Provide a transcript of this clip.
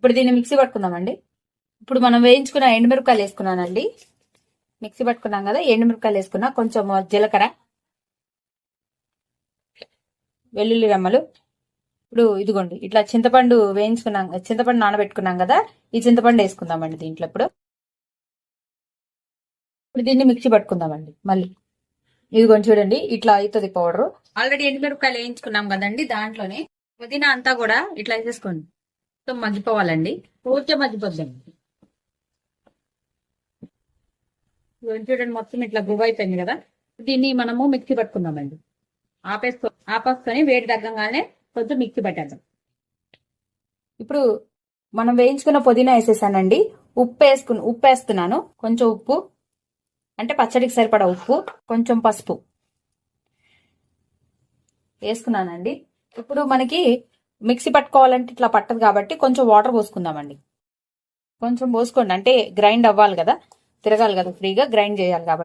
ఇప్పుడు దీన్ని మిక్సీ పట్టుకుందామండి. ఇప్పుడు మనం వేయించుకున్న ఎండుమిరపకాయలు వేసుకున్నానండి. మిక్సీ పట్టుకున్నాం కదా, ఎండుమిరపకాయలు వేసుకున్నా, కొంచెం జీలకర్ర, వెల్లుల్లి రెమ్మలు. ఇప్పుడు ఇదిగోండి ఇట్లా చింతపండు వేయించుకున్నాం, చింతపండు నానబెట్టుకున్నాం కదా, ఈ చింతపండు వేసుకుందామండి దీంట్లో. ఇప్పుడు దీన్ని మిక్సీ పట్టుకుందామండి. మళ్ళీ ఇదిగోండి చూడండి ఇట్లా అవుతుంది పౌడర్. ఆల్రెడీ ఎండుమిరపకాయలు వేయించుకున్నాం కదండి, దాంట్లోనే పుదీనా అంతా కూడా ఇట్లా వేసేసుకోండి. మొత్తం మగ్గిపోవాలండి, పూర్తిగా మగ్గిపోద్దండి. చూడండి మొత్తం ఇట్లా గువ్వ అయిపోయింది కదా, దీన్ని మనము మిక్సీ పట్టుకుందామండి. ఆపేసుకొని వేడి తగ్గగానే కొంచెం మిక్సీ పట్టేద్దాం. ఇప్పుడు మనం వేయించుకున్న పుదీనా వేసేసానండి. ఉప్పు వేస్తున్నాను, కొంచెం ఉప్పు అంటే పచ్చడికి సరిపడా ఉప్పు, కొంచెం పసుపు వేసుకున్నానండి. ఇప్పుడు మనకి మిక్సీ పట్టుకోవాలంటే ఇట్లా పట్టదు కాబట్టి కొంచెం వాటర్ పోసుకుందామండి. కొంచెం పోసుకోండి, అంటే గ్రైండ్ అవ్వాలి కదా, తిరగాలి కదా, ఫ్రీగా గ్రైండ్ చేయాలి కాబట్టి.